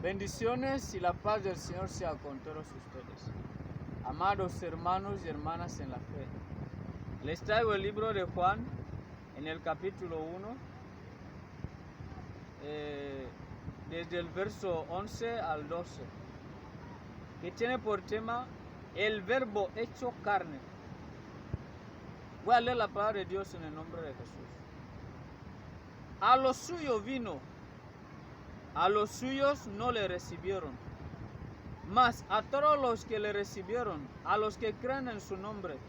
Bendiciones y la paz del Señor sea con todos ustedes. Amados hermanos y hermanas en la fe, les traigo el libro de Juan en el capítulo 1, desde el verso 11 al 12, que tiene por tema el verbo hecho carne. Voy a leer la palabra de Dios en el nombre de Jesús. A los suyos vino, a los suyos no le recibieron, mas a todos los que le recibieron, a los que creen en su nombre,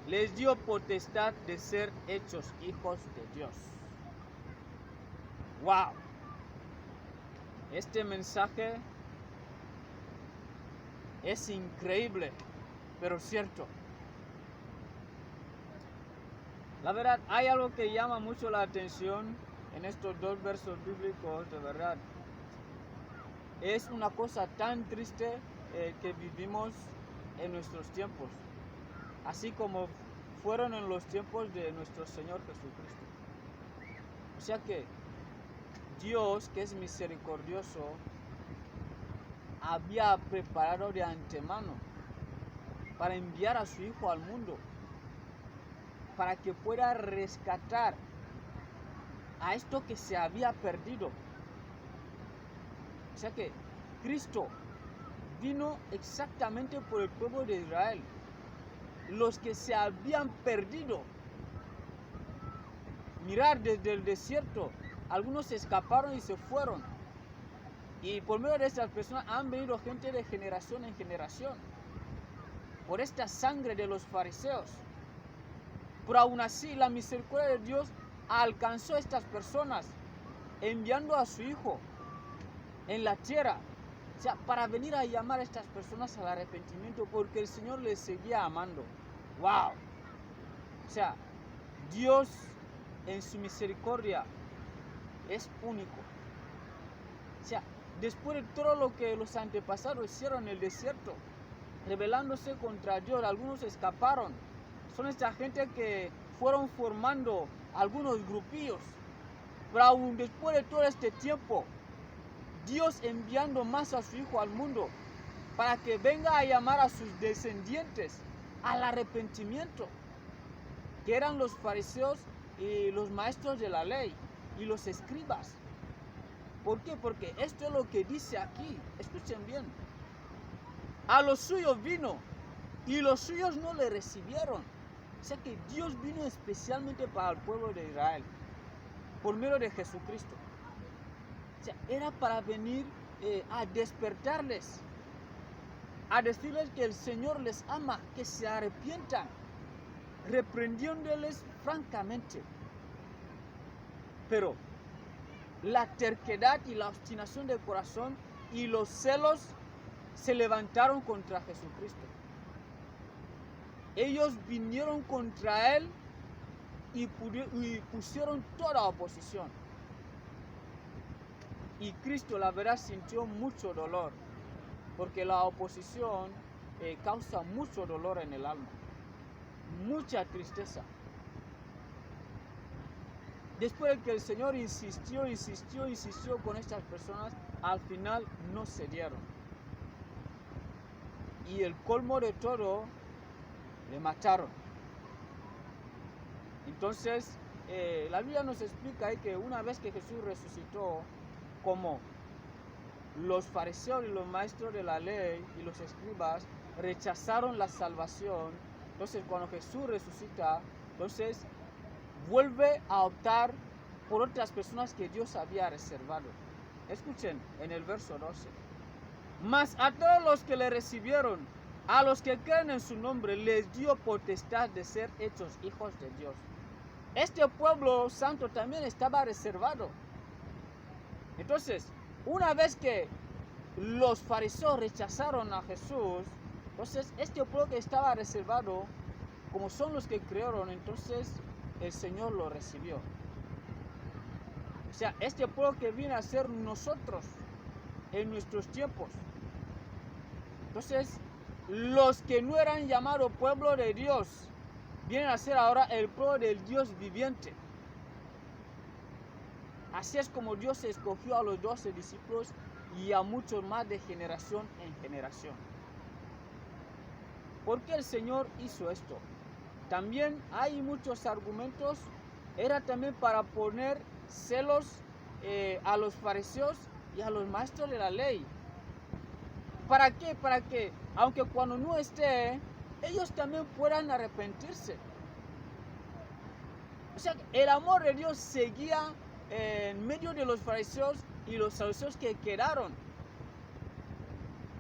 les dio potestad de ser hechos hijos de Dios. ¡Wow! Este mensaje es increíble, pero cierto. La verdad, hay algo que llama mucho la atención en estos dos versos bíblicos, de verdad. Es una cosa tan triste que vivimos en nuestros tiempos, así como fueron en los tiempos de nuestro Señor Jesucristo. O sea que Dios, que es misericordioso, había preparado de antemano para enviar a su Hijo al mundo, para que pueda rescatar a esto que se había perdido. O sea que Cristo vino exactamente por el pueblo de Israel, los que se habían perdido. Mirar desde el desierto, algunos escaparon y se fueron. Y por medio de estas personas han venido gente de generación en generación, por esta sangre de los fariseos. Pero aún así la misericordia de Dios alcanzó a estas personas, enviando a su Hijo en la tierra, o sea, para venir a llamar a estas personas al arrepentimiento, porque el Señor les seguía amando. ¡Wow! O sea, Dios en su misericordia es único. O sea, después de todo lo que los antepasados hicieron en el desierto, rebelándose contra Dios, algunos escaparon. Son esta gente que fueron formando algunos grupillos. Pero aún después de todo este tiempo, Dios enviando más a su Hijo al mundo para que venga a llamar a sus descendientes al arrepentimiento, que eran los fariseos y los maestros de la ley y los escribas. ¿Por qué? Porque esto es lo que dice aquí. Escuchen bien. A los suyos vino y los suyos no le recibieron. O sea que Dios vino especialmente para el pueblo de Israel por medio de Jesucristo. O sea, era para venir a despertarles, a decirles que el Señor les ama, que se arrepientan, reprendiéndoles francamente. Pero la terquedad y la obstinación del corazón y los celos se levantaron contra Jesucristo. Ellos vinieron contra Él y pusieron toda oposición. Y Cristo, la verdad, sintió mucho dolor, porque la oposición causa mucho dolor en el alma, mucha tristeza. Después de que el Señor insistió con estas personas, al final no cedieron. Y el colmo de todo, le mataron. Entonces, la Biblia nos explica ahí que una vez que Jesús resucitó, como los fariseos y los maestros de la ley y los escribas rechazaron la salvación, entonces cuando Jesús resucita, entonces vuelve a optar por otras personas que Dios había reservado. Escuchen en el verso 12. Mas a todos los que le recibieron, a los que creen en su nombre, les dio potestad de ser hechos hijos de Dios. Este pueblo santo también estaba reservado. Entonces, una vez que los fariseos rechazaron a Jesús, entonces este pueblo que estaba reservado, como son los que creyeron, entonces el Señor lo recibió. O sea, este pueblo que viene a ser nosotros en nuestros tiempos. Entonces, los que no eran llamados pueblo de Dios, vienen a ser ahora el pueblo del Dios viviente. Así es como Dios escogió a los 12 discípulos y a muchos más de generación en generación. ¿Por qué el Señor hizo esto? También hay muchos argumentos. Era también para poner celos a los fariseos y a los maestros de la ley. ¿Para qué? Para que, aunque cuando no esté, ellos también puedan arrepentirse. O sea, el amor de Dios seguía en medio de los fariseos y los saduceos que quedaron.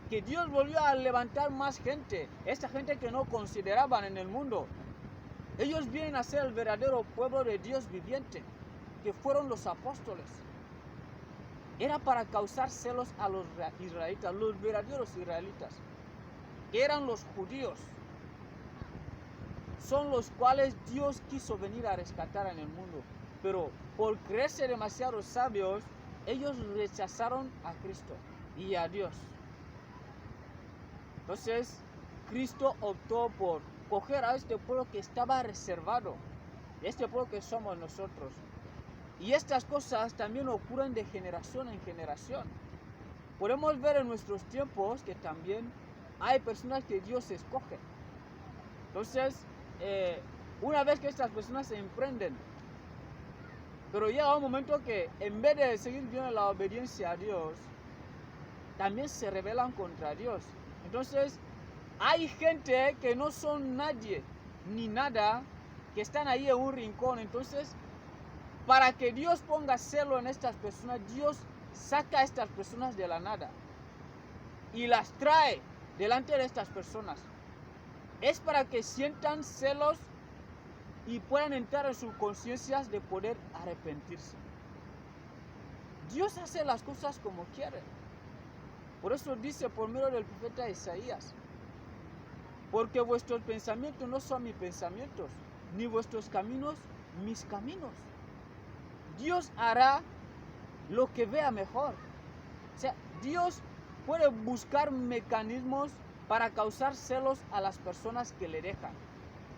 Que Dios volvió a levantar más gente, esta gente que no consideraban en el mundo. Ellos vienen a ser el verdadero pueblo de Dios viviente, que fueron los apóstoles. Era para causar celos a los israelitas, los verdaderos israelitas, que eran los judíos. Son los cuales Dios quiso venir a rescatar en el mundo. Pero por creerse demasiado sabios, ellos rechazaron a Cristo y a Dios. Entonces, Cristo optó por coger a este pueblo que estaba reservado, este pueblo que somos nosotros. Y estas cosas también ocurren de generación en generación. Podemos ver en nuestros tiempos que también hay personas que Dios escoge. Entonces, una vez que estas personas se emprenden, pero llega un momento que en vez de seguir viendo la obediencia a Dios, también se rebelan contra Dios. Entonces, hay gente que no son nadie ni nada, que están ahí en un rincón. Entonces, para que Dios ponga celo en estas personas, Dios saca a estas personas de la nada y las trae delante de estas personas. Es para que sientan celos y puedan entrar en sus conciencias de poder arrepentirse. Dios hace las cosas como quiere. Por eso dice por medio del profeta Isaías: porque vuestros pensamientos no son mis pensamientos, ni vuestros caminos mis caminos. Dios hará lo que vea mejor. O sea, Dios puede buscar mecanismos para causar celos a las personas que le dejan,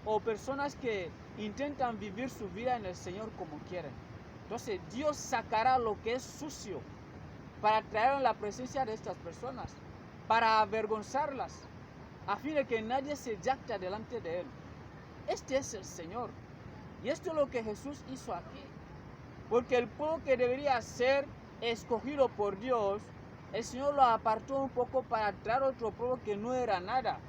o personas que intentan vivir su vida en el Señor como quieren. Entonces Dios sacará lo que es sucio para traer en la presencia de estas personas, para avergonzarlas, a fin de que nadie se jacte delante de Él. Este es el Señor. Y esto es lo que Jesús hizo aquí. Porque el pueblo que debería ser escogido por Dios, el Señor lo apartó un poco para traer otro pueblo que no era nada,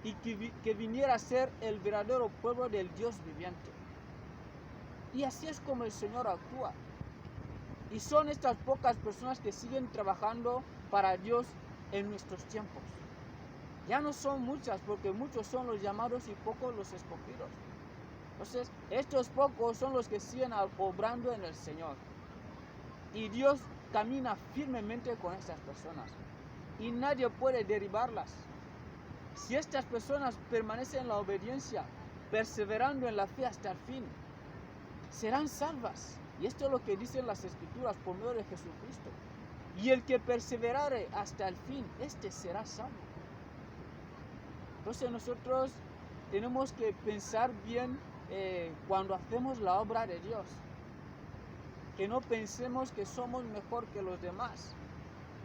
y que viniera a ser el verdadero pueblo del Dios viviente. Y así es como el Señor actúa. Y son estas pocas personas que siguen trabajando para Dios en nuestros tiempos. Ya no son muchas, porque muchos son los llamados y pocos los escogidos. Entonces, estos pocos son los que siguen obrando en el Señor. Y Dios camina firmemente con estas personas. Y nadie puede derribarlas. Si estas personas permanecen en la obediencia, perseverando en la fe hasta el fin, serán salvas. Y esto es lo que dicen las Escrituras por medio de Jesucristo. Y el que perseverare hasta el fin, este será salvo. Entonces nosotros tenemos que pensar bien cuando hacemos la obra de Dios. Que no pensemos que somos mejor que los demás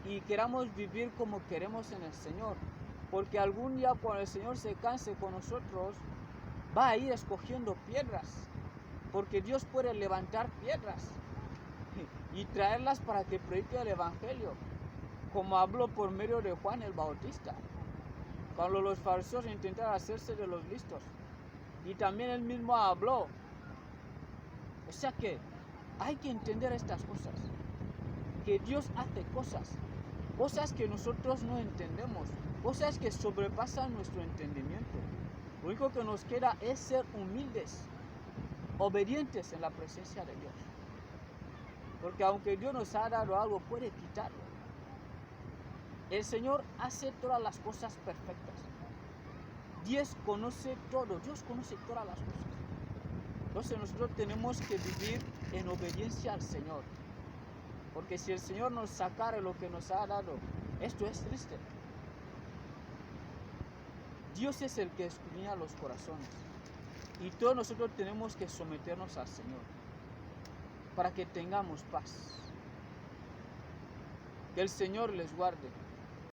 y queramos vivir como queremos en el Señor. Porque algún día cuando el Señor se canse con nosotros, va a ir escogiendo piedras. Porque Dios puede levantar piedras y traerlas para que predique el Evangelio, como habló por medio de Juan el Bautista, cuando los fariseos intentaron hacerse de los listos. Y también él mismo habló. O sea que hay que entender estas cosas, que Dios hace cosas que nosotros no entendemos, cosas que sobrepasan nuestro entendimiento. Lo único que nos queda es ser humildes, obedientes en la presencia de Dios. Porque aunque Dios nos ha dado algo, puede quitarlo. El Señor hace todas las cosas perfectas. Dios conoce todo, Dios conoce todas las cosas. Entonces nosotros tenemos que vivir en obediencia al Señor. Porque si el Señor nos sacara lo que nos ha dado, esto es triste. Dios es el que escudriña los corazones. Y todos nosotros tenemos que someternos al Señor para que tengamos paz. Que el Señor les guarde.